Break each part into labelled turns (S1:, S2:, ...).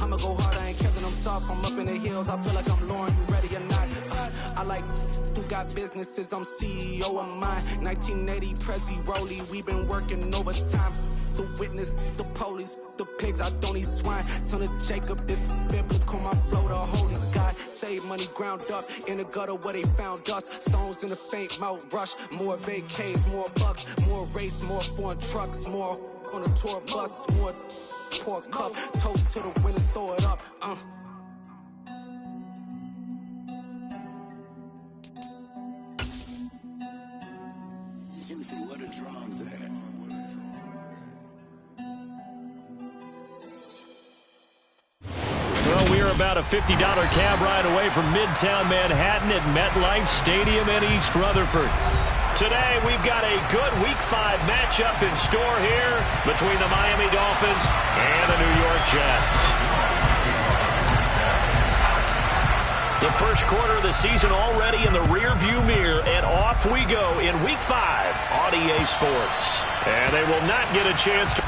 S1: I'ma go hard, I ain't Kevin, I'm soft. I'm up in the hills, I feel like I'm Lauren, you ready or not? I like who got businesses, I'm CEO of mine. 1980 Prezi Rolly, we been working overtime. The witness, the police, the pigs, I don't eat swine. Son of Jacob, this biblical, my flow, the holy God. Save money ground up in the gutter where they found us. Stones in the faint mouth rush. More vacays, more bucks, more race, more foreign trucks, more on a tour bus, more pour cup. Toast to the winners, throw it up.
S2: Juicy, what a drums at.
S3: Well, we are about a $50 cab ride away from Midtown Manhattan at MetLife Stadium in East Rutherford. Today, we've got a good Week 5 matchup in store here between the Miami Dolphins and the New York Jets. The first quarter of the season already in the rearview mirror, and off we go in Week 5 on EA Sports. And they will not get a chance to...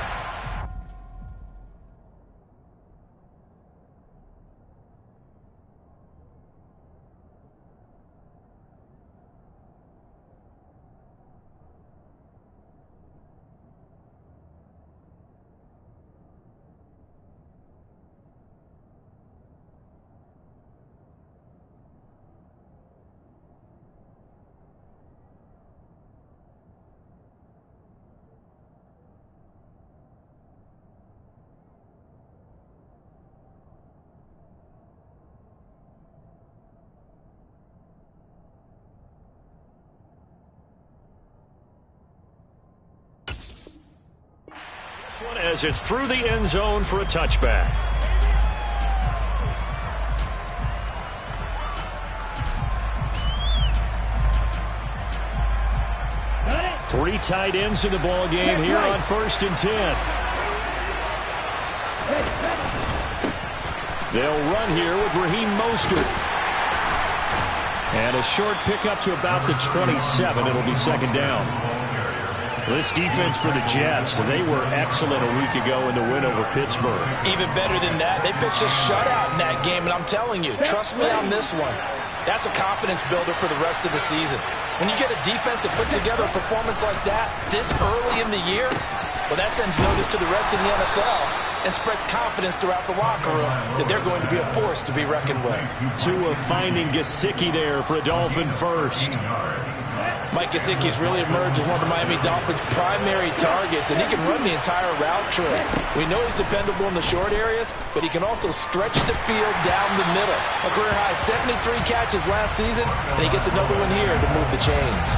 S3: One as it's through the end zone for a touchback. Three tight ends in the ball game here on 1st and 10. They'll run here with Raheem Mostert. And a short pickup to about the 27. It'll be 2nd down. This defense for the Jets, they were excellent a week ago in the win over Pittsburgh.
S4: Even better than that, they pitched a shutout in that game, and I'm telling you, trust me on this one. That's a confidence builder for the rest of the season. When you get a defense that puts together a performance like that this early in the year, well, that sends notice to the rest of the NFL and spreads confidence throughout the locker room that they're going to be a force to be reckoned with.
S3: Tua finding Gesicki there for a Dolphin first.
S4: Mike Gesicki has really emerged as one of the Miami Dolphins' primary targets, and he can run the entire route tree. We know he's dependable in the short areas, but he can also stretch the field down the middle. A career-high 73 catches last season, and he gets another one here to move the chains.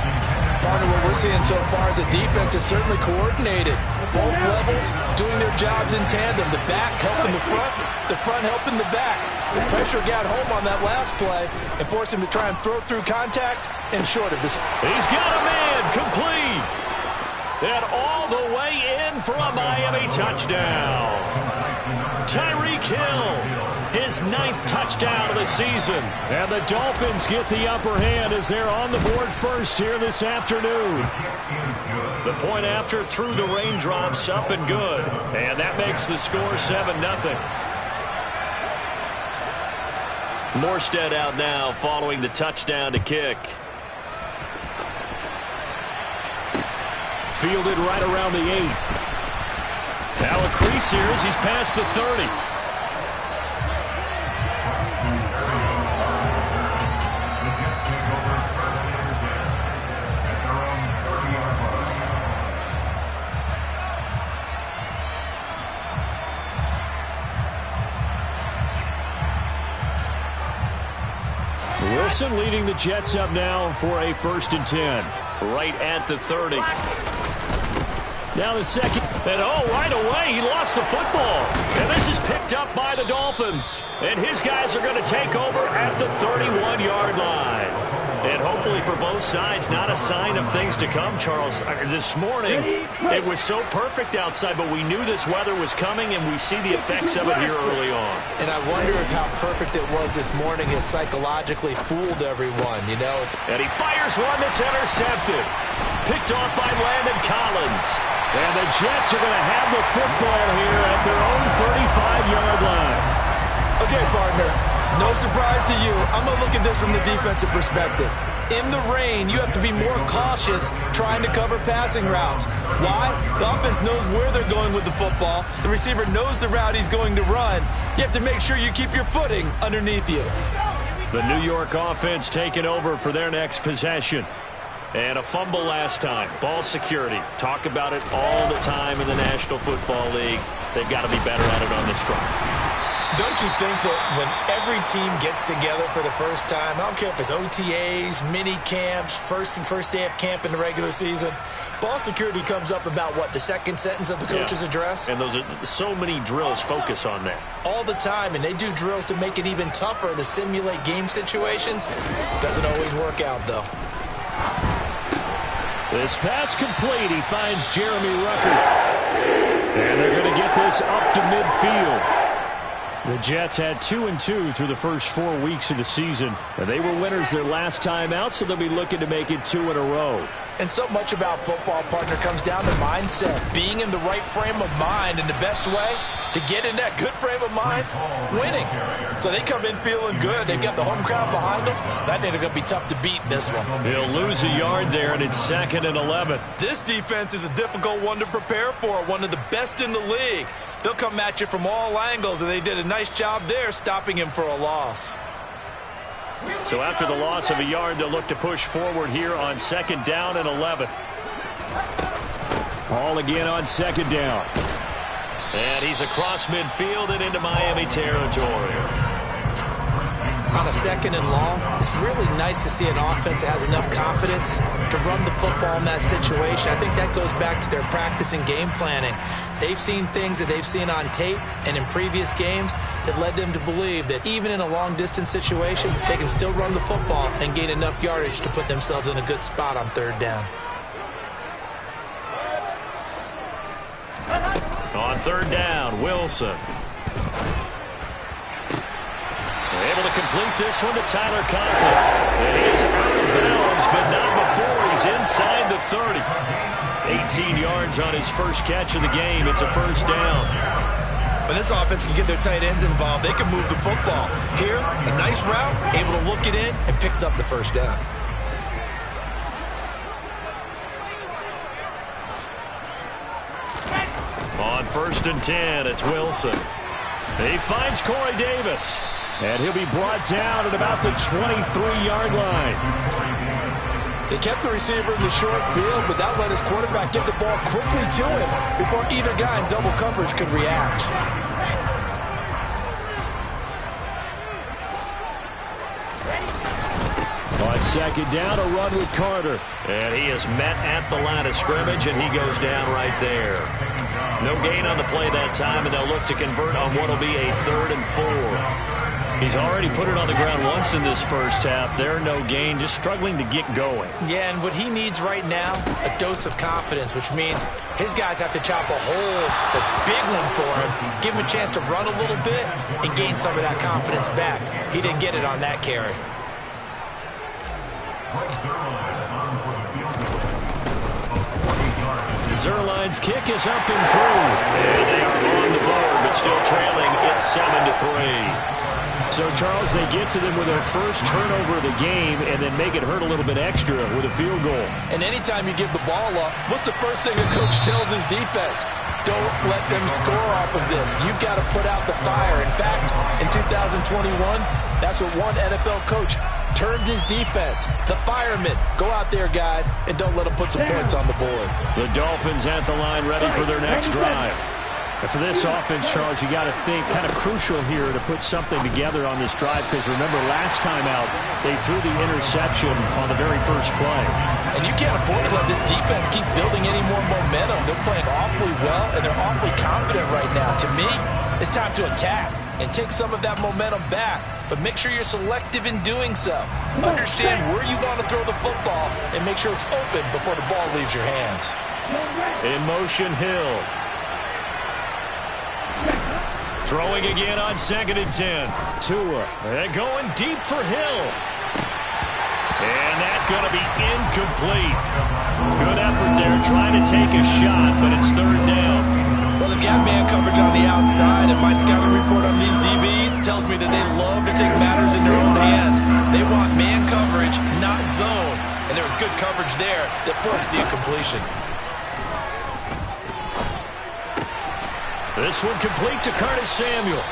S4: Part of what we're seeing so far is the defense is certainly coordinated. Both levels doing their jobs in tandem. The back helping the front helping the back. The pressure got home on that last play and forced him to try and throw through contact and short of this.
S3: He's got a man complete. And all the way in for a Miami touchdown. Tyreek Hill, his 9th touchdown of the season. And the Dolphins get the upper hand as they're on the board first here this afternoon. The point after through the raindrops up and good. And that makes the score 7-0. Morstead out now following the touchdown to kick. Fielded right around the 8. Now a crease here as he's past the 30. Wilson leading the Jets up now for a 1st and 10. Right at the 30. Now the second. And right away he lost the football. And this is picked up by the Dolphins. And his guys are going to take over at the 31-yard line. And hopefully for both sides, not a sign of things to come, Charles. This morning, it was so perfect outside, but we knew this weather was coming, and we see the effects of it here early on.
S4: And I wonder if how perfect it was this morning has psychologically fooled everyone, you know.
S3: And he fires one that's intercepted. Picked off by Landon Collins. And the Jets are going to have the football here at their own 35-yard line.
S4: No surprise to you. I'm going to look at this from the defensive perspective. In the rain, you have to be more cautious trying to cover passing routes. Why? The offense knows where they're going with the football. The receiver knows the route he's going to run. You have to make sure you keep your footing underneath you.
S3: The New York offense taking over for their next possession. And a fumble last time. Ball security. Talk about it all the time in the National Football League. They've got to be better at it on this drive.
S2: Don't you think that when every team gets together for the first time, I don't care if it's OTAs, mini camps, first day of camp in the regular season, ball security comes up about what, the second sentence of the coach's address?
S3: And those are so many drills focus on that.
S2: All the time, and they do drills to make it even tougher to simulate game situations. Doesn't always work out, though.
S3: This pass complete. He finds Jeremy Ruckert. And they're going to get this up to midfield. The Jets had 2-2 through the first 4 weeks of the season. And they were winners their last time out, so they'll be looking to make it 2 in a row.
S4: And so much about football, partner, comes down to mindset. Being in the right frame of mind, and the best way to get in that good frame of mind, winning. So they come in feeling good. They've got the home crowd behind them. That ain't going to be tough to beat in this one.
S3: He'll lose a yard there, and it's 2nd and 11.
S4: This defense is a difficult one to prepare for, one of the best in the league. They'll come at you from all angles, and they did a nice job there stopping him for a loss.
S3: So after the loss of a yard, they'll look to push forward here on 2nd down and 11. Ball again on 2nd down. And he's across midfield and into Miami territory.
S2: On a 2nd and long, it's really nice to see an offense that has enough confidence to run the football in that situation. I think that goes back to their practice and game planning. They've seen things that they've seen on tape and in previous games that led them to believe that even in a long-distance situation, they can still run the football and gain enough yardage to put themselves in a good spot on 3rd down.
S3: On 3rd down, Wilson. Able to complete this one to Tyler Conklin. And he is out of bounds, but not before he's inside the 30. 18 yards on his first catch of the game. It's a 1st down.
S4: When this offense can get their tight ends involved, they can move the football. Here, a nice route, able to look it in, and picks up the 1st down.
S3: On 1st and 10, it's Wilson. He finds Corey Davis. And he'll be brought down at about the 23-yard line.
S4: They kept the receiver in the short field, but that let his quarterback get the ball quickly to him before either guy in double coverage could react.
S3: On 2nd down, a run with Carter. And he is met at the line of scrimmage, and he goes down right there. No gain on the play that time, and they'll look to convert on what will be a 3rd and 4. He's already put it on the ground once in this first half. There, no gain, just struggling to get going.
S2: Yeah, and what he needs right now, a dose of confidence, which means his guys have to chop a hole, a big one for him, give him a chance to run a little bit, and gain some of that confidence back. He didn't get it on that carry.
S3: Zuerlein's kick is up and through. And they are on the board, but still trailing. It's 7-3. So, Charles, they get to them with their first turnover of the game and then make it hurt a little bit extra with a field goal.
S4: And anytime you give the ball up, what's the first thing a coach tells his defense? Don't let them score off of this. You've got to put out the fire. In fact, in 2021, that's what one NFL coach termed his defense. The firemen. Go out there, guys, and don't let them put some points on the board.
S3: The Dolphins at the line ready for their next drive. And for this offense, Charles, you got to think kind of crucial here to put something together on this drive because remember last time out they threw the interception on the very first play.
S4: And you can't afford to let this defense keep building any more momentum. They're playing awfully well and they're awfully confident right now. To me, it's time to attack and take some of that momentum back, but make sure you're selective in doing so. Understand where you want to throw the football and make sure it's open before the ball leaves your hands.
S3: In motion, Hill. Throwing again on 2nd and 10. Tua. They're going deep for Hill. And that's going to be incomplete. Good effort there trying to take a shot, but it's 3rd down.
S2: Well, they've got man coverage on the outside, and my scouting report on these DBs
S4: tells me that they love to take matters in their own hands. They want man coverage, not zone. And there was good coverage there that forced the incompletion.
S3: This one complete to Curtis Samuel.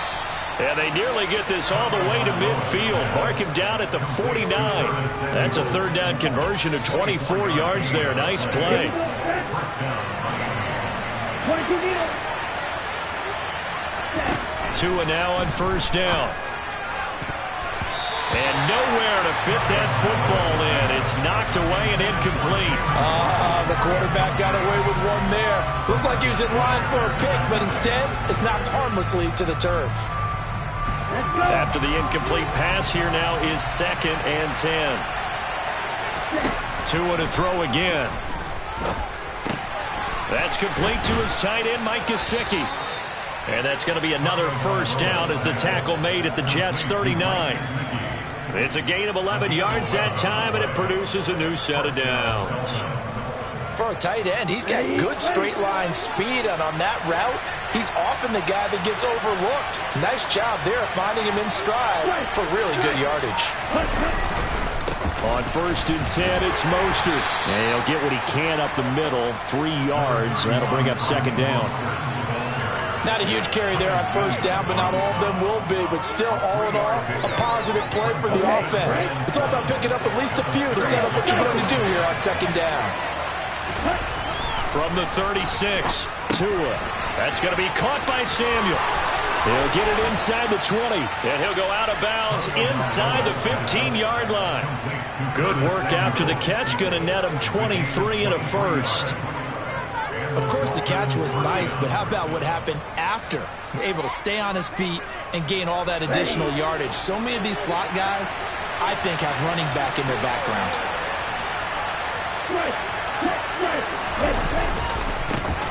S3: And they nearly get this all the way to midfield. Mark him down at the 49. That's a third down conversion of 24 yards there. Nice play. Tua now on first down. And nowhere to fit that football in. It's knocked away and incomplete.
S4: The quarterback got away with one there. Looked like he was in line for a pick, but instead it's knocked harmlessly to the turf.
S3: After the incomplete pass, here now is 2nd and 10. Tua to throw again. That's complete to his tight end, Mike Gesicki. And that's going to be another first down as the tackle made at the Jets' 39. It's a gain of 11 yards that time, and it produces a new set of downs.
S4: For a tight end, he's got good straight line speed, and on that route, he's often the guy that gets overlooked. Nice job there finding him in stride for really good yardage.
S3: On 1st and 10, it's Mostert. And he'll get what he can up the middle, 3 yards. That'll bring up 2nd down.
S4: Not a huge carry there on first down, but not all of them will be. But still, all in all, a positive play for the offense. It's all about picking up at least a few to set up what you're going to do here on 2nd down.
S3: From the 36, Tua. That's going to be caught by Samuel. He'll get it inside the 20, and he'll go out of bounds inside the 15-yard line. Good work after the catch, going to net him 23 and a first.
S2: Of course, the catch was nice, but how about what happened after? Able to stay on his feet and gain all that additional yardage. So many of these slot guys, I think, have running back in their background.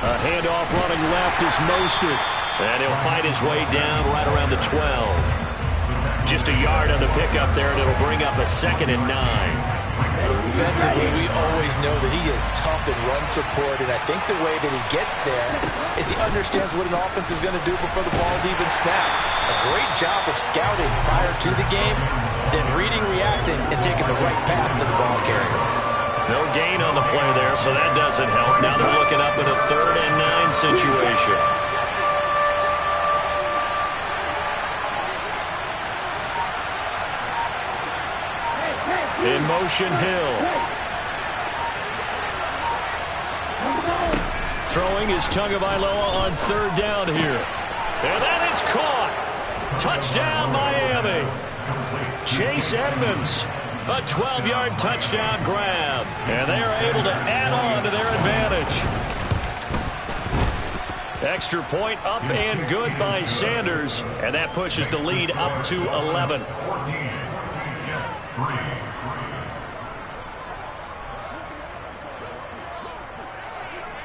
S3: A handoff running left is Mostert. And he'll fight his way down right around the 12. Just a yard on the pickup there, and it'll bring up a 2nd and 9.
S4: Defensively, we always know that he is tough in run support, and I think the way that he gets there is he understands what an offense is going to do before the ball's even snapped. A great job of scouting prior to the game, then reading, reacting, and taking the right path to the ball carrier.
S3: No gain on the play there, so that doesn't help. Now they're looking up in a 3rd and 9 situation. In motion, Hill. Throwing is Tagovailoa on 3rd down here. And that is caught. Touchdown, Miami. Chase Edmonds. A 12-yard touchdown grab. And they are able to add on to their advantage. Extra point up and good by Sanders. And that pushes the lead up to 11.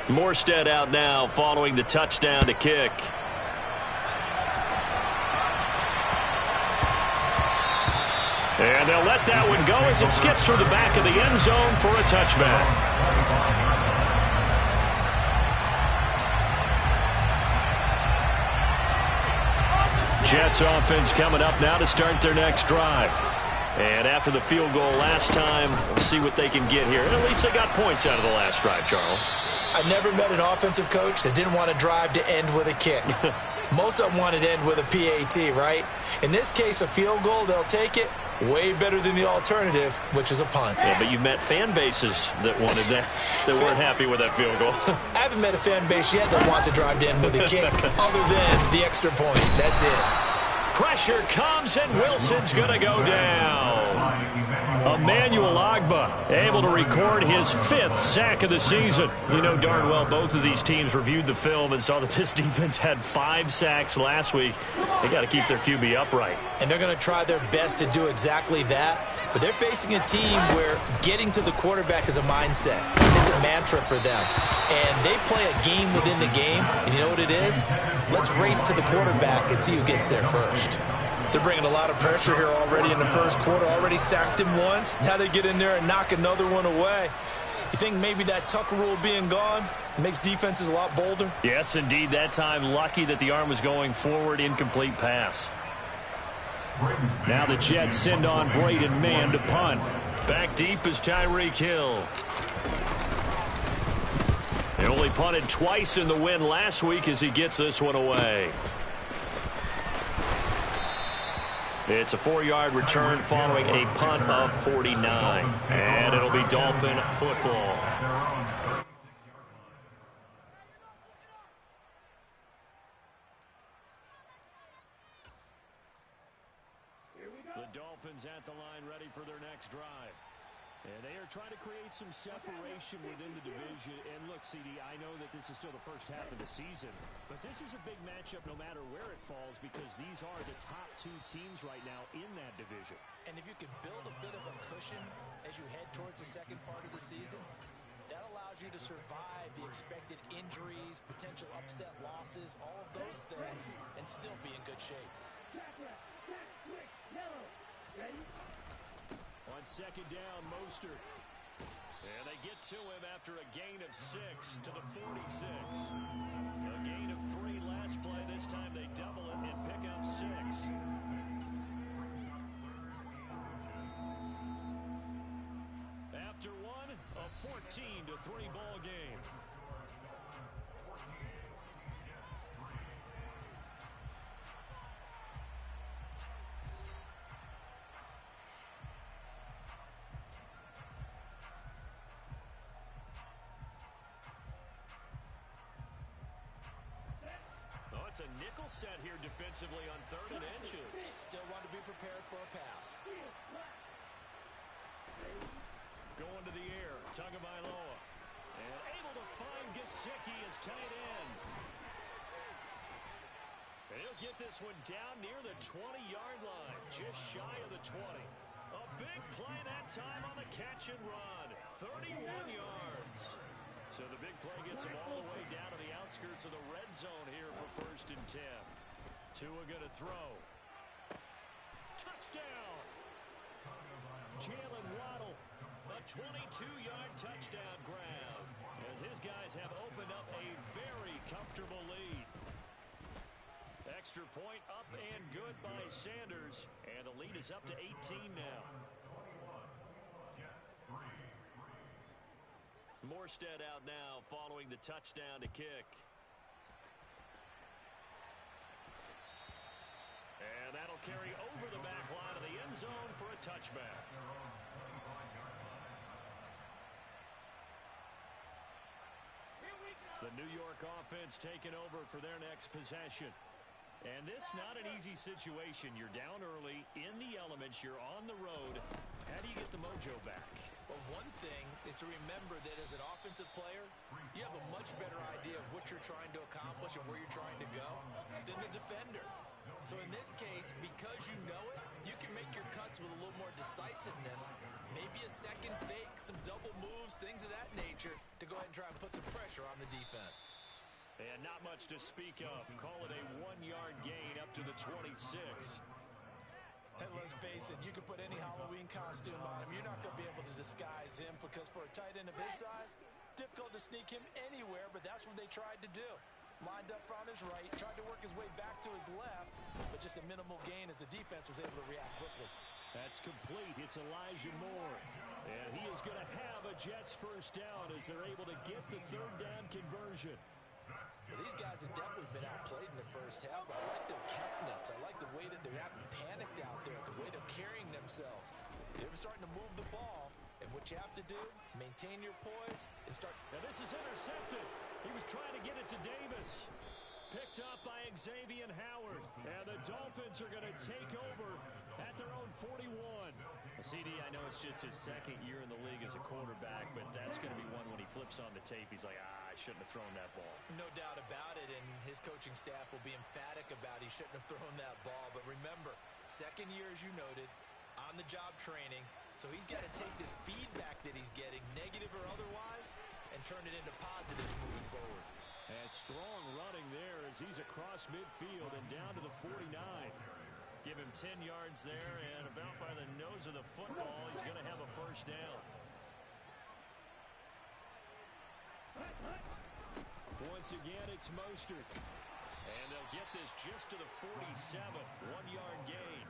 S3: Morstead out now following the touchdown to kick. And they'll let that one go as it skips through the back of the end zone for a touchback. Jets offense coming up now to start their next drive. And after the field goal last time, we'll see what they can get here. And at least they got points out of the last drive, Charles.
S2: I never met an offensive coach that didn't want to drive to end with a kick. Most of them wanted to end with a PAT, right? In this case, a field goal, they'll take it. Way better than the alternative, which is a punt.
S3: Yeah, but you've met fan bases that wanted that, that weren't happy with that field goal.
S2: I haven't met a fan base yet that wants to drive to end with a kick, other than the extra point. That's it.
S3: Pressure comes, and Wilson's going to go down. Emmanuel Ogbah able to record his 5th sack of the season. You know darn well both of these teams reviewed the film and saw that this defense had 5 sacks last week. They got to keep their QB upright.
S2: And they're going to try their best to do exactly that. But they're facing a team where getting to the quarterback is a mindset. It's a mantra for them. And they play a game within the game. And you know what it is? Let's race to the quarterback and see who gets there first.
S4: They're bringing a lot of pressure here already in the first quarter. Already sacked him once. Now they get in there and knock another one away.
S2: You think maybe that Tucker rule being gone makes defenses a lot bolder?
S3: Yes, indeed. That time, lucky that the arm was going forward. Incomplete pass. Now the Jets send on Braden Mann to punt. Back deep is Tyreek Hill. He only punted twice in the win last week as he gets this one away. It's a 4-yard return following a punt of 49. And it'll be Dolphin football. The Dolphins at the line ready for their next drive. And they are trying to create some separation within the division. And look, CD, I know that this is still the first half of the season, but this is a big matchup no matter where it falls because these are the top 2 teams right now in that division.
S2: And if you can build a bit of a cushion as you head towards the second part of the season, that allows you to survive the expected injuries, potential upset losses, all of those things, and still be in good shape.
S3: On second down, Mostert. And they get to him after a gain of 6 to the 46. A gain of 3 last play. This time they double it and pick up 6. After one, a 14-3 ball game. It's a nickel set here defensively on 3rd and inches.
S2: Still want to be prepared for a pass.
S3: Going to the air, Tagovailoa. And able to find Gesicki as tight end. And he'll get this one down near the 20-yard line, just shy of the 20. A big play that time on the catch and run. 31 yards. So the big play gets him all the way down to the outskirts of the red zone here for 1st and 10. Tua going to throw. Touchdown! Jalen Waddle, a 22-yard touchdown grab, as his guys have opened up a very comfortable lead. Extra point up and good by Sanders, and the lead is up to 18 now. Morstead out now following the touchdown to kick. And that'll carry over the back line of the end zone for a touchback. The New York offense taking over for their next possession. And this not an easy situation. You're down early, in the elements, you're on the road. How do you get the mojo back?
S2: Well, one thing is to remember that as an offensive player, you have a much better idea of what you're trying to accomplish and where you're trying to go than the defender. So in this case, because you know it, you can make your cuts with a little more decisiveness, maybe a second fake, some double moves, things of that nature, to go ahead and try and put some pressure on the defense.
S3: And not much to speak of. Call it a 1-yard gain up to the 26.
S2: And let's face it, you can put any Halloween costume on him. You're not going to be able to disguise him because for a tight end of his size, difficult to sneak him anywhere, but that's what they tried to do. Lined up on his right, tried to work his way back to his left, but just a minimal gain as the defense was able to react quickly.
S3: That's complete. It's Elijah Moore. And he is going to have a Jets first down as they're able to get the 3rd down conversion.
S2: Well, these guys have definitely been outplayed in the first half. I like their countenance. I like the way that they're having panicked out there, the way they're carrying themselves. They're starting to move the ball, and what you have to do, maintain your poise and start.
S3: Now this is intercepted. He was trying to get it to Davis. Picked up by Xavier Howard. And the Dolphins are going to take over at their own 41. CD, I know it's just his 2nd year in the league as a quarterback, but that's going to be one when he flips on the tape. He's like, I shouldn't have thrown that ball.
S2: No doubt about it, and his coaching staff will be emphatic about he shouldn't have thrown that ball. But remember, 2nd year, as you noted, on-the-job training. So he's got to take this feedback that he's getting, negative or otherwise, and turn it into positive moving forward.
S3: And strong running there as he's across midfield and down to the 49. Give him 10 yards there, and about by the nose of the football, he's going to have a first down. Once again, it's Mostert. And they'll get this just to the 47. 1-yard gain.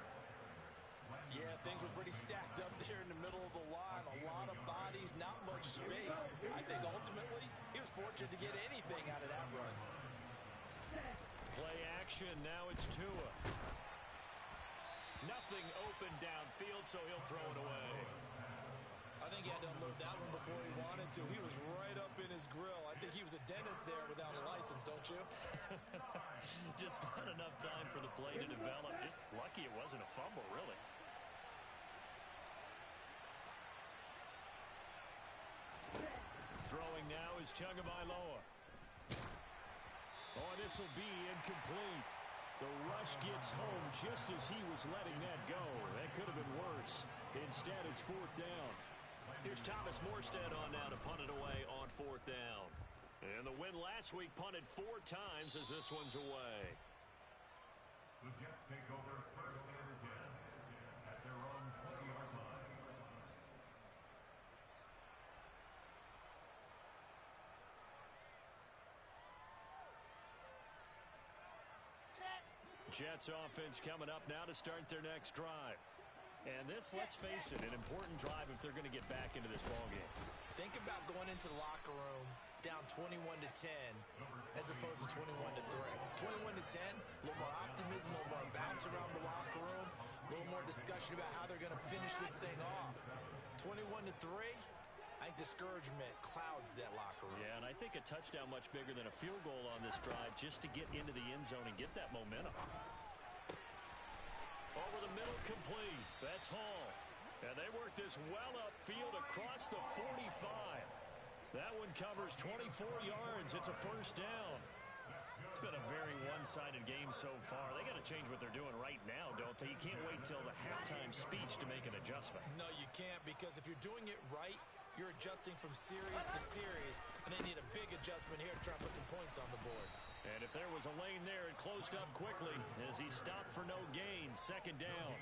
S4: stacked up there in the middle of the line. A lot of bodies, not much space. I think ultimately he was fortunate to get anything out of that run.
S3: Play action. Now it's Tua. Nothing open downfield, so he'll throw it away.
S4: I think he had to unload that one before he wanted to. He was right up in his grill. I think he was a dentist there without a license, don't you?
S3: Just not enough time for the play to develop. Just lucky it wasn't a fumble, really. Throwing now is Tagovailoa. Oh, this will be incomplete. The rush gets home just as he was letting that go. That could have been worse. Instead, it's 4th down. Here's Thomas Morstead on now to punt it away on 4th down. And the win last week punted 4 times as this one's away.
S5: The Jets take over 1st and 10 at their own 20-yard line.
S3: Jets offense coming up now to start their next drive. And this, let's face it, an important drive if they're going to get back into this ballgame.
S4: Think about going into the locker room down 21-10 as opposed to 21-3. 21-10, a little more optimism, a little more bounce around the locker room, a little more discussion about how they're going to finish this thing off. 21-3, I think discouragement clouds that locker room.
S3: Yeah, and I think a touchdown much bigger than a field goal on this drive just to get into the end zone and get that momentum. Over the middle, complete. That's Hall. And they work this well upfield across the 45. That one covers 24 yards. It's a 1st down. It's been a very one-sided game so far. They got to change what they're doing right now, don't they? You can't wait till the halftime speech to make an adjustment.
S4: No, you can't, because if you're doing it right, you're adjusting from series to series, and they need a big adjustment here to try and put some points on the board.
S3: And if there was a lane there, it closed up quickly as he stopped for no gain. 2nd down.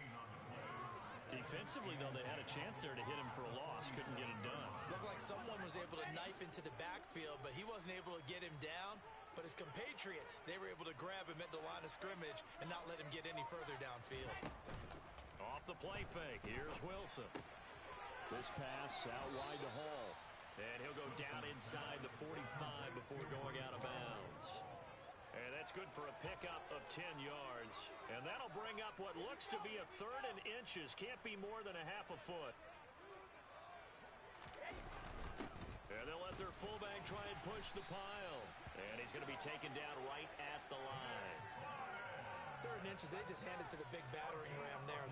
S3: Defensively, though, they had a chance there to hit him for a loss. Couldn't get it done.
S4: Looked like someone was able to knife into the backfield, but he wasn't able to get him down. But his compatriots, they were able to grab him at the line of scrimmage and not let him get any further downfield.
S3: Off the play fake, here's Wilson. This pass out wide to Hall. And he'll go down inside the 45 before going out of bounds. And that's good for a pickup of 10 yards. And that'll bring up what looks to be a 3rd and inches. Can't be more than a half a foot. And they'll let their fullback try and push the pile. And he's going to be taken down right at the line.
S4: 3rd and inches, they just handed to the big battering ram there.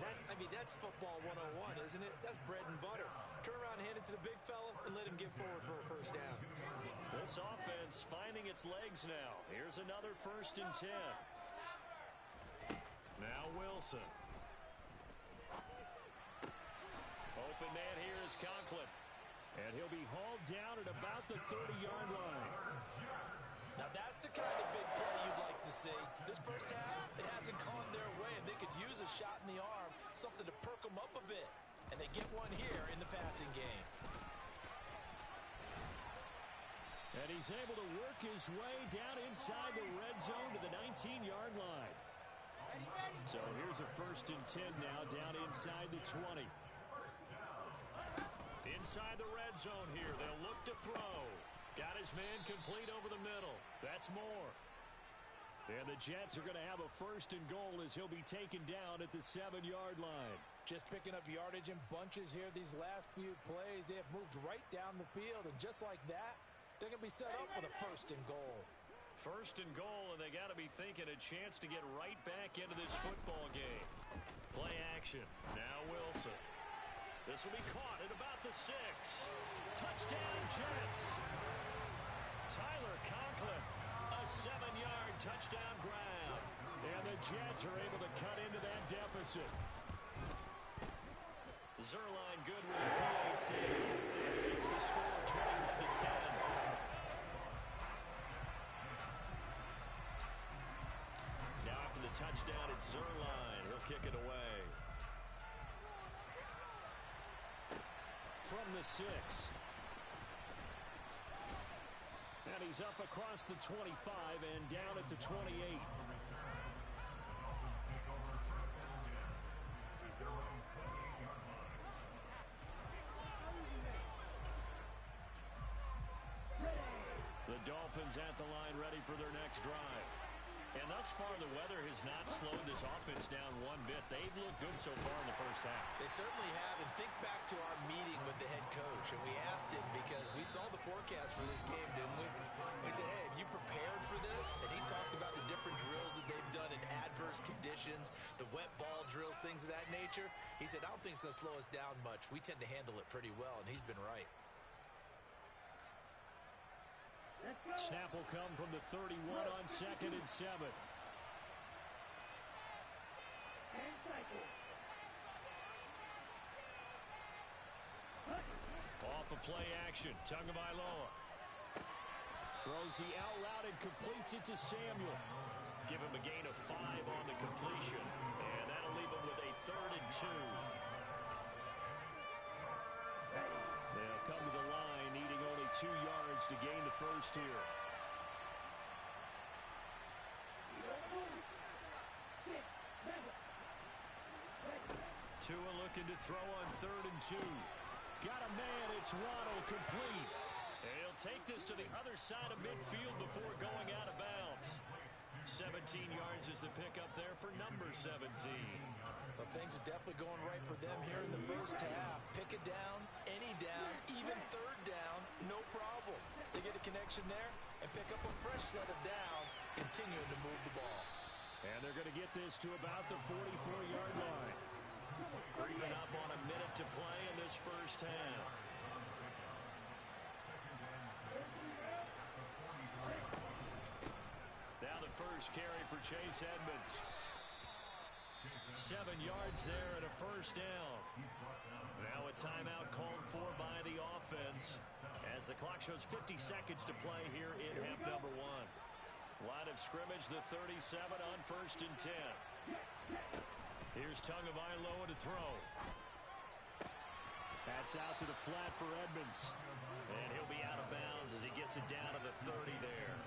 S4: That's football 101, isn't it? That's bread and butter. Turn around and hand it to the big fella and let him get forward for a 1st down.
S3: This offense finding its legs now. Here's another 1st and 10. Now Wilson. Open man here is Conklin. And he'll be hauled down at about the 30-yard line.
S4: Now that's the kind of big play you'd like to see. This 1st half, it hasn't gone their way, and they could use a shot in the arm, something to perk them up a bit. And they get one here in the passing game.
S3: And he's able to work his way down inside the red zone to the 19-yard line. So here's a 1st and 10 now down inside the 20. Inside the red zone here, they'll look to throw. Got his man complete over the middle. That's Moore. And the Jets are going to have a 1st and goal as he'll be taken down at the 7-yard line.
S4: Just picking up yardage in bunches here these last few plays. They have moved right down the field, and just like that, they're going to be set up with a 1st and goal.
S3: 1st and goal, and they got to be thinking a chance to get right back into this football game. Play action. Now Wilson. This will be caught at about the 6. Touchdown, Jets. Tyler Conklin, a 7-yard touchdown grab. And the Jets are able to cut into that deficit. Zuerlein good with the PAT. And it's the score 21-10. Now after the touchdown, it's Zuerlein. He'll kick it away. From the 6. And he's up across the 25 and down at the 28. Dolphins at the line ready for their next drive. And thus far, the weather has not slowed this offense down one bit. They've looked good so far in the first half.
S2: They certainly have. And think back to our meeting with the head coach. And we asked him because we saw the forecast for this game, didn't we? We said, hey, have you prepared for this? And he talked about the different drills that they've done in adverse conditions, the wet ball drills, things of that nature. He said, I don't think it's going to slow us down much. We tend to handle it pretty well, and he's been right.
S3: Snap will come from the 31 on 2nd and 7. Off of play action, Tagovailoa throws the out loud and completes it to Samuel. Give him a gain of 5 on the completion, and that'll leave him with a 3rd and 2. They'll come to the line, needing only 2 yards to gain the first here. Tua looking to throw on 3rd and 2. Got a man, it's Waddle, complete. And he'll take this to the other side of midfield before going out of bounds. 17 yards is the pickup there for number 17.
S2: Well, things are definitely going right for them here in the first half. Pick it down, any down, even 3rd down, no problem. They get a connection there and pick up a fresh set of downs, continuing to move the ball.
S3: And they're going to get this to about the 44-yard line. Creeping up on a minute to play in this first half. Now the first carry for Chase Edmonds. 7 yards there and a first down. Now a timeout called for by the offense as the clock shows 50 seconds to play here in half number 1. Line of scrimmage, the 37 on 1st and 10. Here's Tagovailoa to throw. That's out to the flat for Edmonds. And he'll be out of bounds as he gets it down to the 30 there.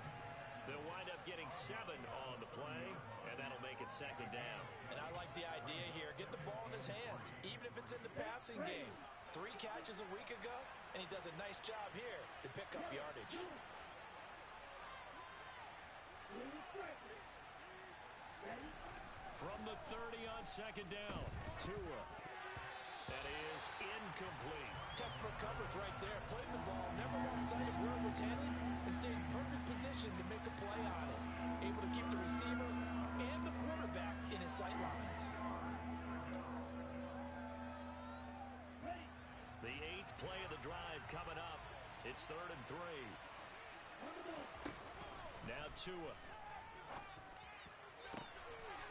S3: They'll wind up getting 7 on the play, and that'll make it 2nd down.
S2: And I like the idea here. Get the ball in his hands, even if it's in the passing game. 3 catches a week ago, and he does a nice job here to pick up yardage.
S3: From the 30 on 2nd down, Tua. That is incomplete.
S2: Textbook coverage right there. Played the ball, never lost sight of where it was headed, and stayed in perfect position to make a play on it. Able to keep the receiver and the quarterback in his sight lines.
S3: The 8th play of the drive coming up. It's 3rd and 3. Now Tua.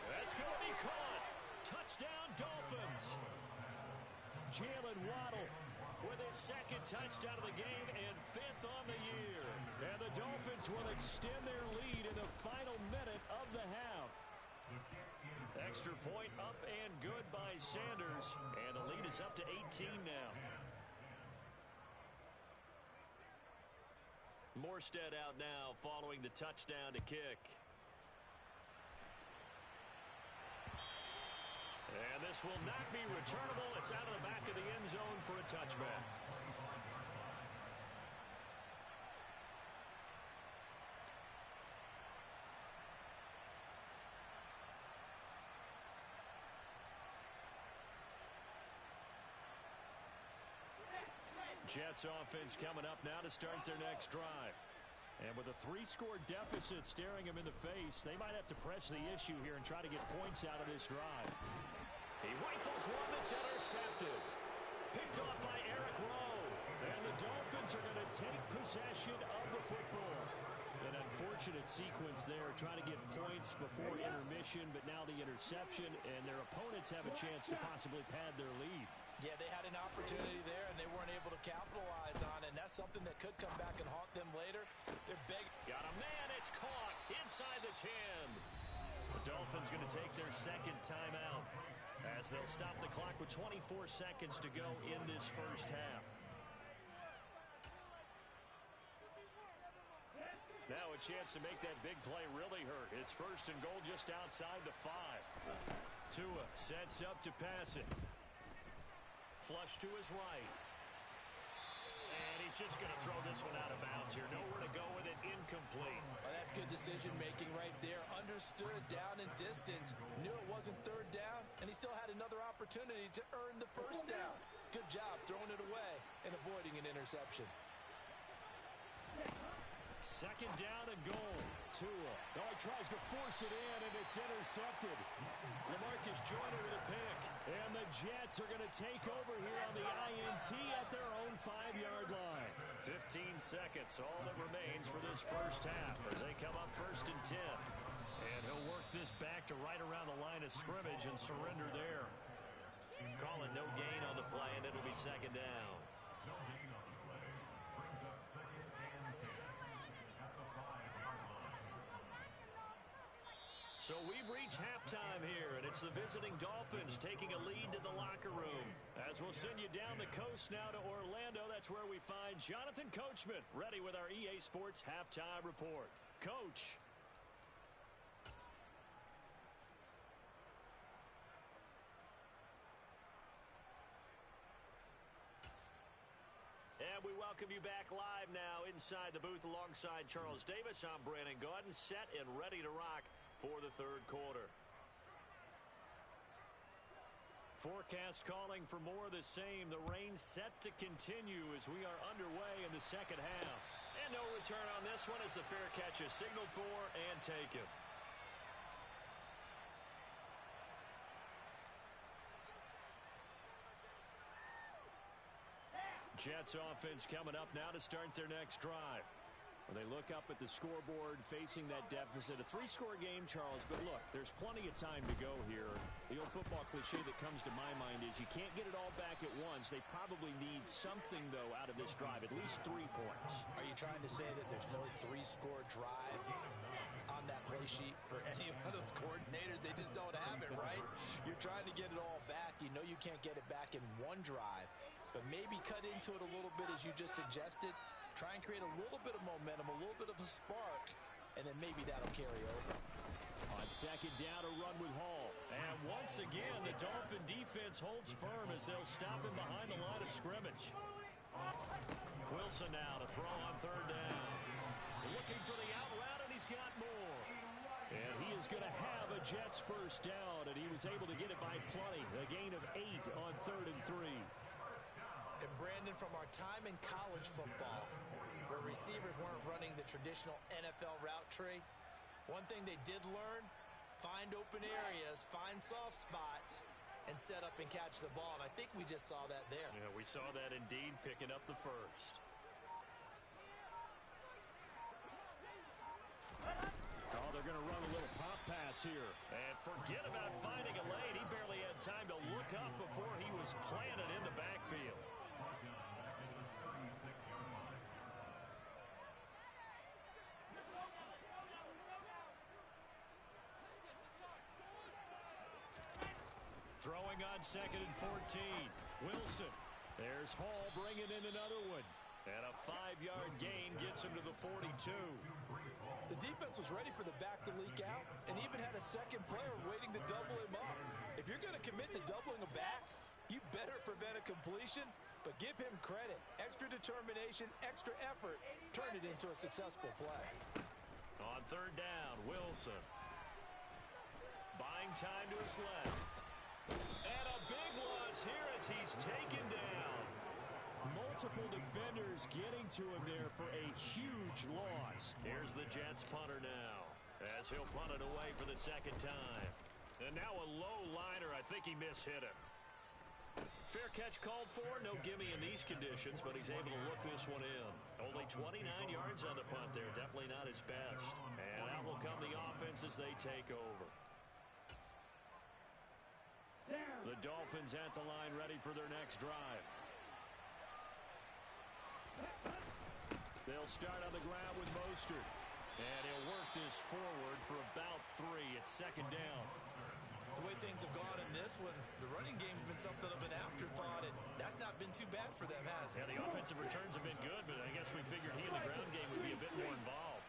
S3: That's going to be caught. Touchdown, Dolphins. Jalen Waddle with his 2nd touchdown of the game and 5th on the year. And the Dolphins will extend their lead in the final minute of the half. Extra point up and good by Sanders. And the lead is up to 18 now. Morstead out now following the touchdown to kick. And this will not be returnable. It's out of the back of the end zone for a touchback. Jets offense coming up now to start their next drive. And with a 3-score deficit staring him in the face, they might have to press the issue here and try to get points out of this drive. He rifles one that's intercepted. Picked off by Eric Rowe. And the Dolphins are going to take possession of the football. An unfortunate sequence there, trying to get points before intermission, but now the interception, and their opponents have a chance to possibly pad their lead.
S2: Yeah, they had an opportunity there, and they weren't able to capitalize on it, and that's something that could come back and haunt them later. They're big.
S3: Got a man, it's caught inside the 10. The Dolphins going to take their 2nd timeout as they'll stop the clock with 24 seconds to go in this first half. Now a chance to make that big play really hurt. It's 1st and goal just outside the 5. Tua sets up to pass it. Flush to his right. And he's just going to throw this one out of bounds here. Nowhere to go with it. Incomplete.
S4: Oh, that's good decision-making right there. Understood down and distance. Knew it wasn't third down, and he still had another opportunity to earn the first down. Good job throwing it away and avoiding an interception.
S3: Second down and goal.
S6: Tua. Oh, he tries to force it in, and it's intercepted.
S3: LaMarcus Joyner with a pick.
S6: And the Jets are going to take over here on the INT at their own 5-yard line.
S3: 15 seconds, all that remains for this first half as they come up 1st and 10. And he'll work this back to right around the line of scrimmage and surrender there. Calling no gain on the play, and it'll be second down.
S5: No gain on the play. Brings up 2nd and 10 at the 5-yard line.
S3: So we've reached halftime here, and it's the visiting Dolphins taking a lead to the locker room. As we'll send you down the coast now to Orlando, that's where we find Jonathan Coachman, ready with our EA Sports Halftime Report. Coach. And we welcome you back live now inside the booth alongside Charles Davis. I'm Brandon Gaudin, set and ready to rock for the third quarter. Forecast calling for more of the same. The rain set to continue as we are underway in the second half. And no return on this one as the fair catch is signaled for and taken. Jets offense coming up now to start their next drive.
S6: Well, they look up at the scoreboard facing that deficit. A 3-score game, Charles, but look, there's plenty of time to go here. The old football cliche that comes to my mind is you can't get it all back at once. They probably need something, though, out of this drive, at least 3 points.
S2: Are you trying to say that there's no 3-score drive on that play sheet for any of those coordinators? They just don't have it, right? You're trying to get it all back. You know you can't get it back in one drive, but maybe cut into it a little bit as you just suggested. Try and create a little bit of momentum, a little bit of a spark, and then maybe that'll carry over.
S3: On second down, a run with Hall. And once again, the Dolphin defense holds firm as they'll stop him behind the line of scrimmage. Wilson now to throw on third down. Looking for the out route, and he's got more. And he is going to have a Jets first down, and he was able to get it by plenty. A gain of 8 on 3rd and 3.
S2: And Brandon, from our time in college football, where receivers weren't running the traditional NFL route tree, one thing they did learn, find open areas, find soft spots, and set up and catch the ball. And I think we just saw that there.
S3: Yeah, we saw that indeed, picking up the first.
S6: Oh, they're going to run a little pop pass here.
S3: And forget about finding a lane. He barely had time to look up before he was planted in the backfield. Throwing on 2nd and 14. Wilson.
S6: There's Hall bringing in another one.
S3: And a 5-yard gain gets him to the 42.
S4: The defense was ready for the back to leak out and even had a second player waiting to double him up. If you're going to commit to doubling a back, you better prevent a completion, but give him credit. Extra determination, extra effort, turn it into a successful play.
S3: On third down, Wilson. Buying time to his left. And a big loss here as he's taken down.
S6: Multiple defenders getting to him there for a huge loss.
S3: Here's the Jets punter now as he'll punt it away for the second time. And now a low liner. I think he mishit it. Fair catch called for. No gimme in these conditions, but he's able to look this one in. Only 29 yards on the punt there. Definitely not his best. And out will come the offense as they take over.
S6: The Dolphins at the line ready for their next drive. They'll start on the ground with Mostert.
S3: And he'll work this forward for about 3. It's second down.
S2: The way things have gone in this one, the running game's been something of an afterthought, and that's not been too bad for them, has it?
S3: Yeah, the offensive returns have been good, but I guess we figured he in the ground game would be a bit more involved.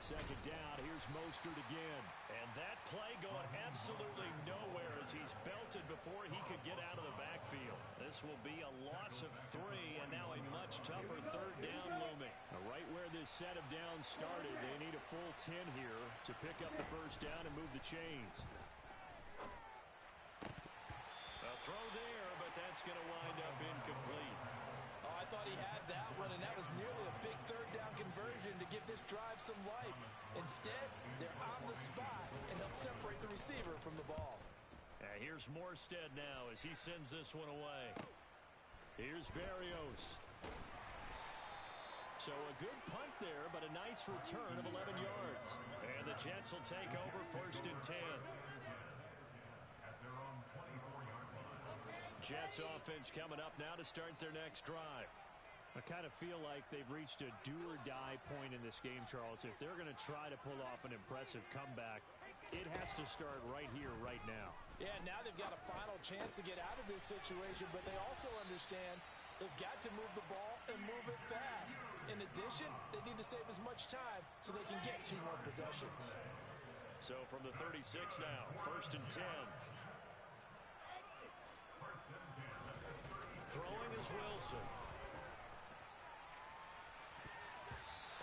S6: Second down, here's Mostert again.
S3: And that play going absolutely nowhere as he's belted before he could get out of the backfield. This this will be a loss of 3, and now a much tougher third down looming.
S6: Right where this set of downs started, they need a full 10 here to pick up the first down and move the chains.
S3: A throw there, but that's going to wind up incomplete.
S4: Oh, I thought he had that one, and that was nearly a big third down conversion to give this drive some life. Instead, they're on the spot and help separate the receiver from the ball.
S3: Here's Morstead now as he sends this one away.
S6: Here's Berrios. So a good punt there, but a nice return of 11 yards.
S3: And the Jets will take over 1st and 10.
S5: At their own 24-yard line.
S3: Jets offense coming up now to start their next drive.
S6: I kind of feel like they've reached a do-or-die point in this game, Charles. If they're going to try to pull off an impressive comeback, it has to start right here, right now.
S4: Yeah, now they've got a final chance to get out of this situation, but they also understand they've got to move the ball and move it fast. In addition, they need to save as much time so they can get 2 more possessions.
S3: So from the 36 now, 1st and 10. Throwing is Wilson.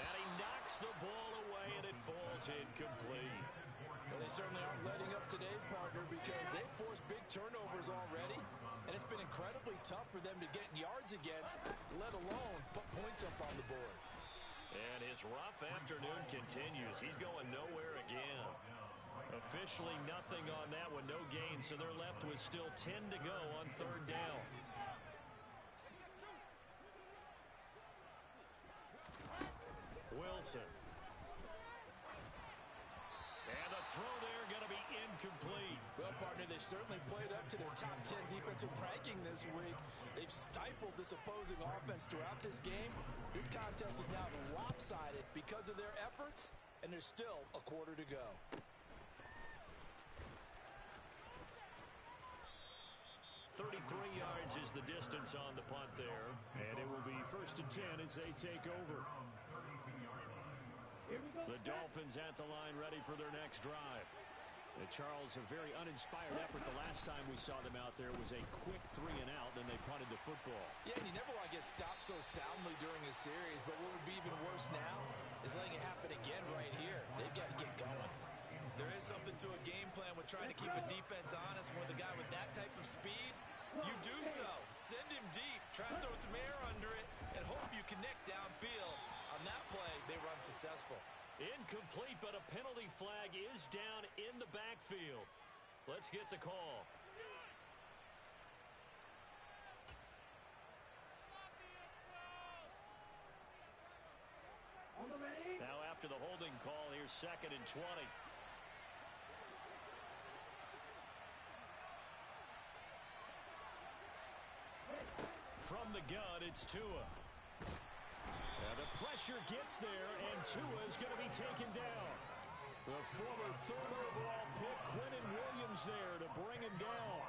S3: And he knocks the ball away, and it falls incomplete.
S4: Well, they certainly aren't letting up today, partner, because they've forced big turnovers already, and it's been incredibly tough for them to get yards against, let alone put points up on the board.
S3: And his rough afternoon continues. He's going nowhere again. Officially nothing on that one, no gain, so they're left with still 10 to go on 3rd down. Wilson. And the throw there going to be incomplete.
S4: Well, partner, they've certainly played up to their top 10 defensive ranking this week. They've stifled this opposing offense throughout this game. This contest is now lopsided because of their efforts, and there's still a quarter to go.
S3: "33 yards is the distance on the punt there.
S6: And it will be 1st and 10 as they take over.
S3: The Dolphins at the line ready for their next drive.
S6: Charles, a very uninspired effort. The last time we saw them out there was a quick 3 and out, then they punted the football.
S4: Yeah, and you never want to get stopped so soundly during a series, but what would be even worse now is letting it happen again right here. They've got to get going. There is something to a game plan with trying to keep a defense honest. With a guy with that type of speed, you do so. Send him deep, try and throw some air under it, and hope you connect downfield. On that play, they run successful.
S3: Incomplete, but a penalty flag is down in the backfield. Let's get the call. Now after the holding call, here's 2nd and 20. From the gun, it's Tua. And the pressure gets there, and Tua is going to be taken down. The former 3rd overall pick, Quinnen Williams, there to bring him down.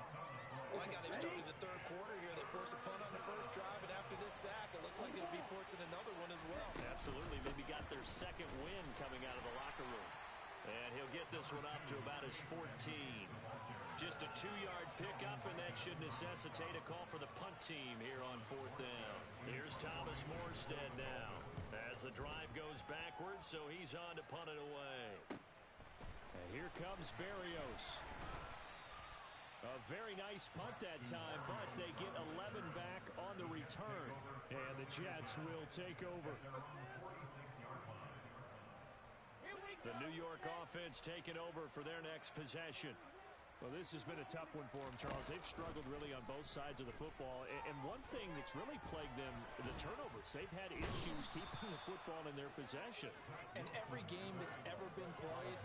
S4: Well, I got they've started the 3rd quarter here. They forced a punt on the first drive, and after this sack, it looks like they'll be forcing another one as well.
S3: Absolutely. Maybe got their 2nd win coming out of the locker room. And he'll get this one up to about his 14. Just a 2-yard pickup, and that should necessitate a call for the punt team here on 4th down. Here's Thomas Morstead now as the drive goes backwards, so he's on to punt it away.
S6: And here comes Berrios. A very nice punt that time, but they get 11 back on the return. And the Jets will take over.
S3: The New York offense taking over for their next possession.
S6: Well, this has been a tough one for them, Charles. They've struggled really on both sides of the football. And one thing that's really plagued them, the turnovers. They've had issues keeping the football in their possession.
S4: And every game that's ever been played,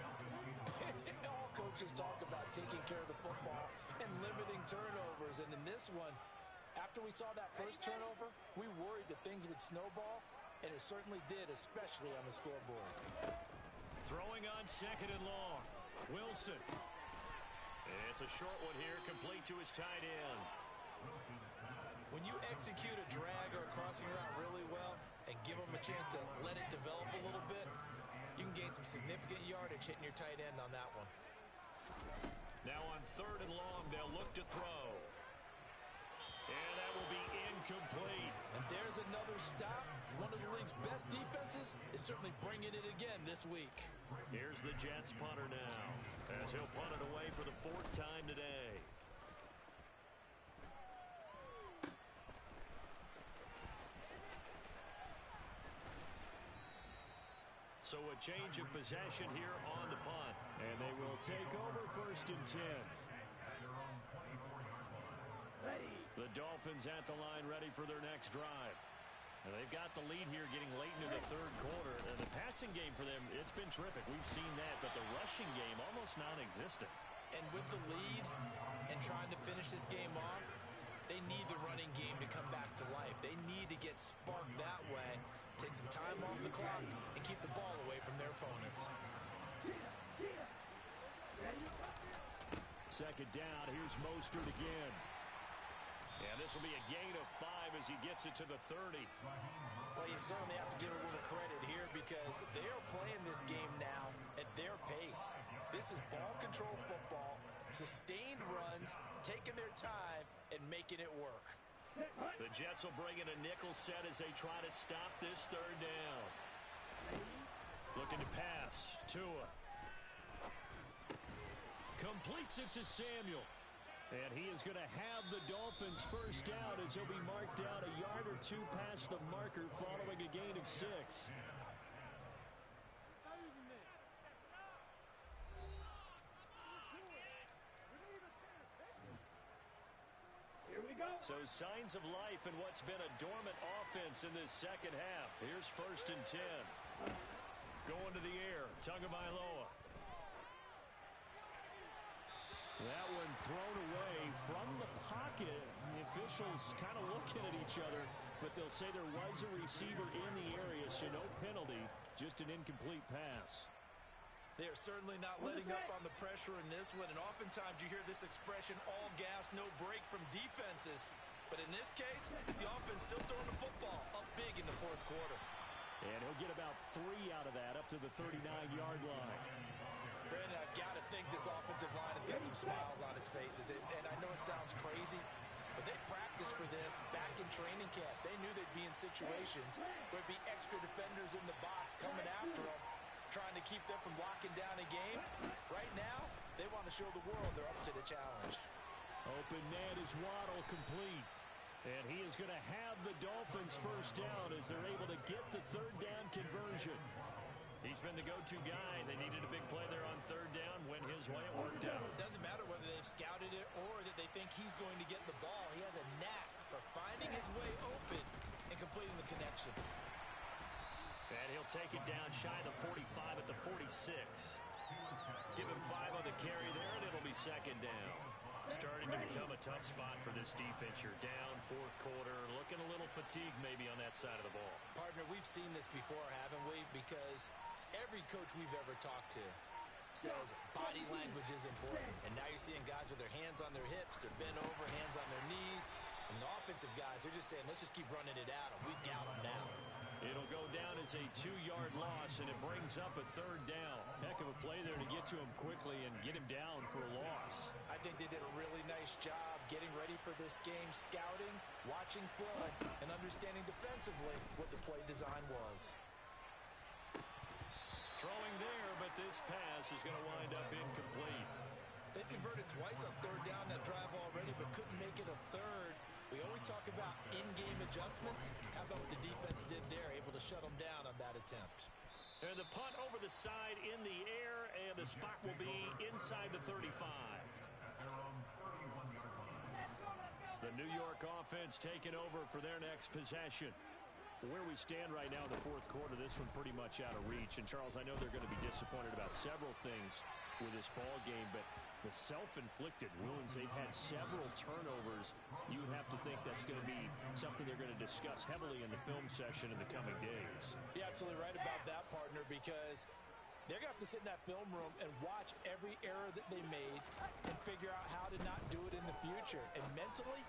S4: all coaches talk about taking care of the football and limiting turnovers. And in this one, after we saw that first turnover, we worried that things would snowball, and it certainly did, especially on the scoreboard.
S3: Throwing on 2nd and long. Wilson. It's a short one here, complete to his tight end.
S4: When you execute a drag or a crossing route really well and give them a chance to let it develop a little bit, you can gain some significant yardage hitting your tight end on that one.
S3: Now on 3rd and long, they'll look to throw. And that incomplete.
S4: And there's another stop. One of the league's best defenses is certainly bringing it again this week.
S3: Here's the Jets punter now, as he'll punt it away for the 4th time today. So a change of possession here on the punt. And they will take over 1st and 10. The Dolphins at the line ready for their next drive. And they've got the lead here getting late into the 3rd quarter. And the passing game for them, it's been terrific. We've seen that, but the rushing game almost non-existent.
S4: And with the lead and trying to finish this game off, they need the running game to come back to life. They need to get sparked that way, take some time off the clock, and keep the ball away from their opponents.
S3: 2nd down, here's Mostert again. And this will be a gain of 5 as he gets it to the 30.
S4: Well, you certainly have to give a little credit here because they are playing this game now at their pace. This is ball control football, sustained runs, taking their time, and making it work.
S3: The Jets will bring in a nickel set as they try to stop this 3rd down. Looking to pass. Tua. Completes it to Samuel. And he is going to have the Dolphins' 1st down as he'll be marked down a yard or 2 past the marker following a gain of 6. So signs of life in what's been a dormant offense in this 2nd half. Here's 1st and 10. Going to the air. Tagovailoa. That one thrown away from the pocket. The officials kind of looking at each other, but they'll say there was a receiver in the area, so no penalty, just an incomplete pass.
S4: They're certainly not letting up on the pressure in this one, and oftentimes you hear this expression, all gas, no break from defenses. But in this case, it's the offense still throwing the football up big in the 4th quarter.
S3: And he'll get about 3 out of that, up to the 39-yard line.
S4: Brandon, I've got to think this offensive line has got some smiles on its faces. And I know it sounds crazy, but they practiced for this back in training camp. They knew they'd be in situations where it'd be extra defenders in the box coming after them, trying to keep them from locking down a game. Right now, they want to show the world they're up to the challenge.
S3: Open man is Waddle, complete. And he is going to have the Dolphins' 1st down as they're able to get the 3rd down conversion. He's been the go-to guy. They needed a big play there on 3rd down. Went his way, it worked out.
S4: Doesn't matter whether they've scouted it or that they think he's going to get the ball. He has a knack for finding his way open and completing the connection.
S3: And he'll take it down shy of the 45 at the 46. Give him 5 on the carry there, and it'll be 2nd down. Starting to become a tough spot for this defense. You're down 4th quarter, looking a little fatigued maybe on that side of the ball.
S4: Partner, we've seen this before, haven't we? Because every coach we've ever talked to says body language is important. And now you're seeing guys with their hands on their hips, they're bent over, hands on their knees. And the offensive guys, they're just saying, let's just keep running it at them. We've got them now.
S3: It'll go down as a 2-yard loss, and it brings up a 3rd down. Heck of a play there to get to him quickly and get him down for a loss.
S4: I think they did a really nice job getting ready for this game, scouting, watching film, and understanding defensively what the play design was.
S3: Throwing there, but this pass is going to wind up incomplete.
S4: They converted twice on 3rd down that drive already, but couldn't make it a 3rd. We always talk about in-game adjustments. How about what the defense did there, able to shut them down on that attempt.
S3: And the punt over the side in the air, and the spot will be inside the 35. The New York offense taking over for their next possession. Where we stand right now in the 4th quarter, this one pretty much out of reach. And, Charles, I know they're going to be disappointed about several things with this ball game, but the self-inflicted wounds, they've had several turnovers. You would have to think that's going to be something they're going to discuss heavily in the film session in the coming days.
S4: You're absolutely right about that, partner, because they're going to have to sit in that film room and watch every error that they made and figure out how to not do it in the future. And mentally,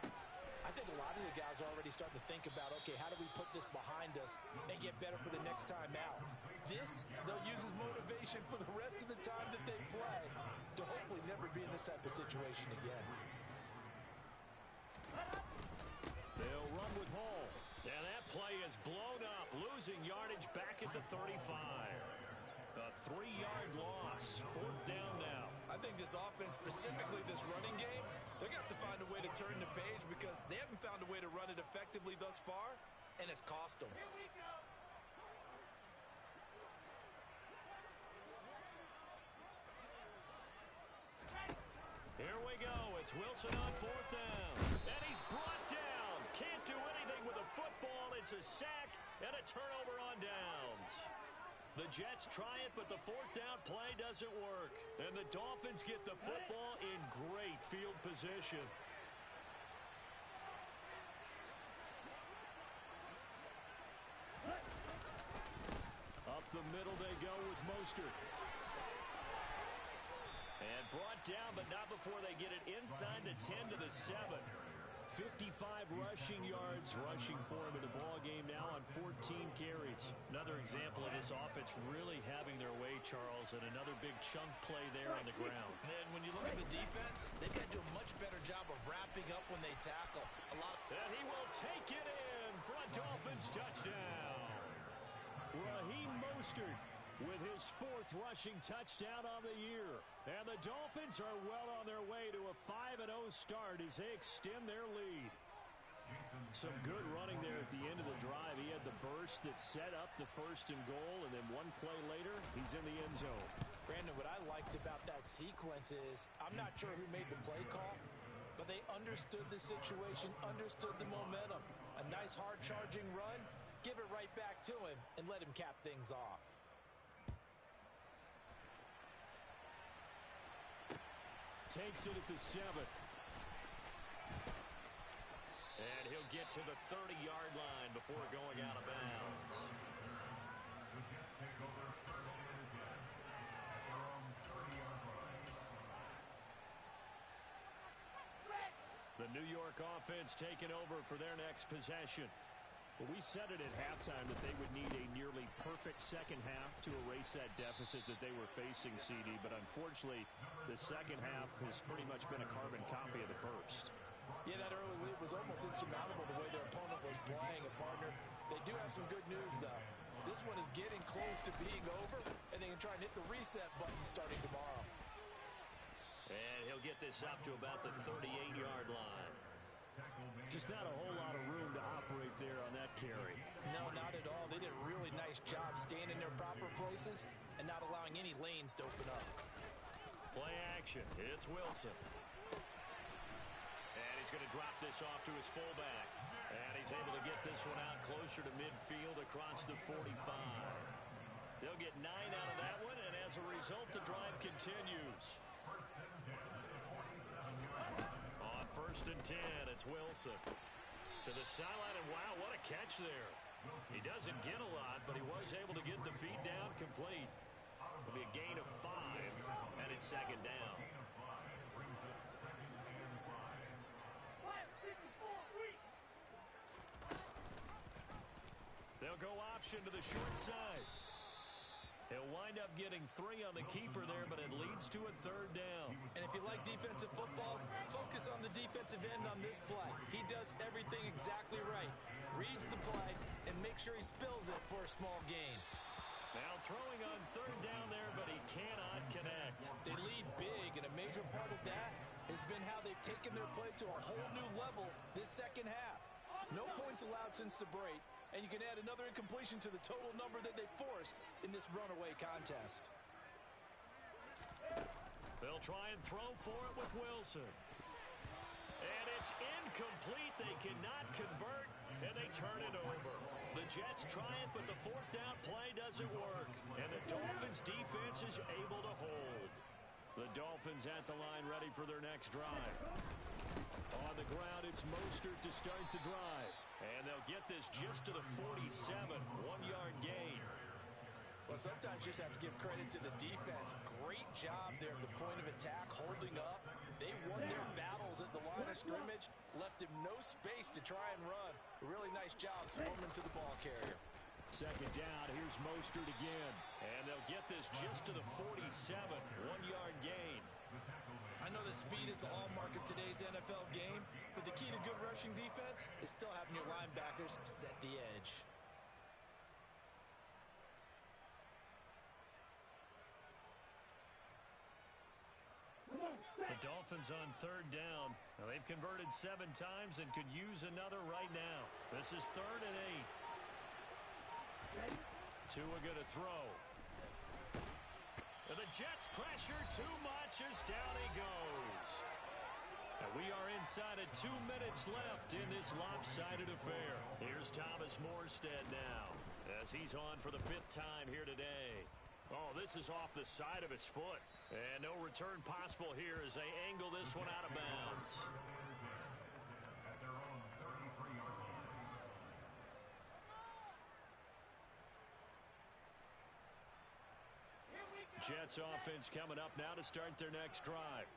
S4: I think a lot of the guys are already starting to think about, okay, how do we put this behind us and get better for the next time out? This, they'll use as motivation for the rest of the time that they play to hopefully never be in this type of situation again.
S3: They'll run with hole. And that play is blown up, losing yardage back at the 35. A 3-yard loss, 4th down now.
S4: I think this offense, specifically this running game, they're going to have to find a way to turn the page because they haven't found a way to run it effectively thus far, and it's cost them.
S5: Here we go.
S3: Here we go. It's Wilson on 4th down. And he's brought down. Can't do anything with a football. It's a sack and a turnover on downs. The Jets try it, but the 4th down play doesn't work. And the Dolphins get the football in great field position. Up the middle they go with Mostert. And brought down, but not before they get it inside the 10 to the 7. 55 rushing yards rushing for him in the ball game now on 14 carries. Another example of this offense really having their way, Charles, and another big chunk play there on the ground.
S4: And when you look at the defense, they've got to do a much better job of wrapping up when they tackle.
S3: And he will take it in for a Dolphins touchdown. Raheem Mostert with his 4th rushing touchdown on the year. And the Dolphins are well on their way to a 5-0 start as they extend their lead. Some good running there at the end of the drive. He had the burst that set up the 1st and goal, and then one play later, he's in the end zone.
S2: Brandon, what I liked about that sequence is I'm not sure who made the play call, but they understood the situation, understood the momentum. A nice hard-charging run, give it right back to him, and let him cap things off.
S3: Takes it at the 7. And he'll get to the 30-yard line before going out of bounds.
S5: The Jets take over 1st and 10 at their own 30-yard line.
S3: The New York offense taking over for their next possession. Well, we said it at halftime that they would need a nearly perfect second half to erase that deficit that they were facing, CD. But unfortunately, the second half has pretty much been a carbon copy of the first.
S2: Yeah, that early lead was almost insurmountable the way their opponent was playing. And, partner, they do have some good news, though. This one is getting close to being over, and they can try and hit the reset button starting tomorrow.
S3: And he'll get this up to about the 38-yard line. Just not a whole lot of room to operate there on that carry.
S2: No, not at all. They did a really nice job staying in their proper places and not allowing any lanes to open up.
S3: Play action. It's Wilson. And he's going to drop this off to his fullback. And he's able to get this one out closer to midfield across the 45. They'll get 9 out of that one, and as a result, the drive continues. On 1st and 10, it's Wilson. To the sideline, and wow, what a catch there. He doesn't get a lot, but he was able to get the feed down complete. It'll be a gain of 5, and it's 2nd down. They'll go option to the short side. He'll wind up getting 3 on the keeper there, but it leads to a 3rd down.
S2: And if you like defensive football, focus on the defensive end on this play. He does everything exactly right. Reads the play and make sure he spills it for a small gain.
S3: Now throwing on 3rd down there, but he cannot connect.
S2: They lead big, and a major part of that has been how they've taken their play to a whole new level this second half. No points allowed since the break, and you can add another incompletion to the total number that they forced in this runaway contest.
S3: They'll try and throw for it with Wilson. And it's incomplete. They cannot convert, and they turn it over. The Jets try it, but the 4th down play doesn't work. And the Dolphins' defense is able to hold. The Dolphins at the line ready for their next drive. On the ground, it's Mostert to start the drive. And they'll get this just to the 47, 1-yard gain.
S2: Well, sometimes you just have to give credit to the defense. Great job there at the point of attack, holding up. They won their battles at the line of scrimmage, left him no space to try and run. A really nice job swarming to the ball carrier.
S3: 2nd down, here's Mostert again. And they'll get this just to the 47, 1-yard gain.
S2: I know that speed is the hallmark of today's NFL game, but the key to good rushing rushing defense is still having your linebackers set the edge.
S3: The Dolphins on third down. Now, they've converted 7 times and could use another right now. This is 3rd and 8. Tua going to throw. And the Jets pressure too much as down he goes. And we are inside of 2 minutes left in this lopsided affair. Here's Thomas Morstead now as he's on for the 5th time here today. Oh, this is off the side of his foot. And no return possible here as they angle this one out of bounds.
S5: At their own 33-yard line.
S3: Jets offense coming up now to start their next drive.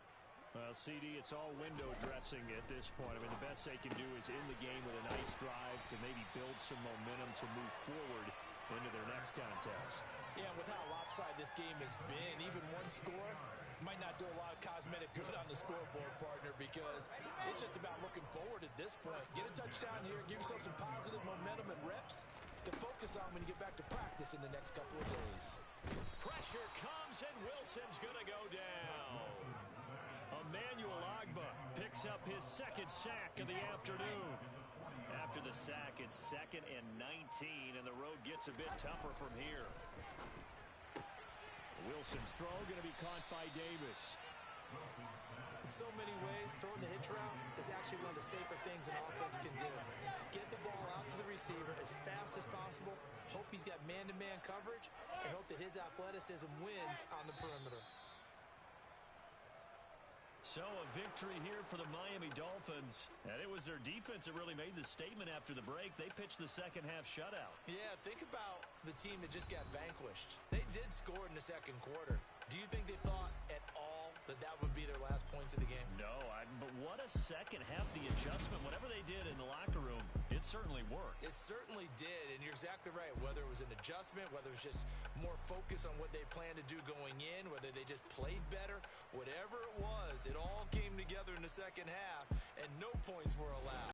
S3: Well, CD, it's all window dressing at this point. I mean, the best they can do is end the game with a nice drive to maybe build some momentum to move forward into their next contest.
S2: Yeah, with how lopsided this game has been, even one score might not do a lot of cosmetic good on the scoreboard, partner, because it's just about looking forward at this point. Get a touchdown here, give yourself some positive momentum and reps to focus on when you get back to practice in the next couple of days.
S3: Pressure comes, and Wilson's going to go down. Emmanuel Ogbah picks up his 2nd sack of the afternoon. After the sack, it's 2nd and 19, and the road gets a bit tougher from here. Wilson's throw going to be caught by Davis.
S2: In so many ways, throwing the hitch route is actually one of the safer things an offense can do. Get the ball out to the receiver as fast as possible, hope he's got man-to-man coverage, and hope that his athleticism wins on the perimeter.
S3: So a victory here for the Miami Dolphins. And it was their defense that really made the statement after the break. They pitched the second half shutout.
S2: Yeah, think about the team that just got vanquished. They did score in the second quarter. Do you think they thought at all that that would be their last points of the game?
S3: No, but what a second half. The adjustment, whatever they did in the locker room, it certainly worked.
S2: It certainly did, and you're exactly right. Whether it was an adjustment, whether it was just more focus on what they planned to do going in, whether they just played better, whatever it was, it all came together in the second half, and no points were allowed.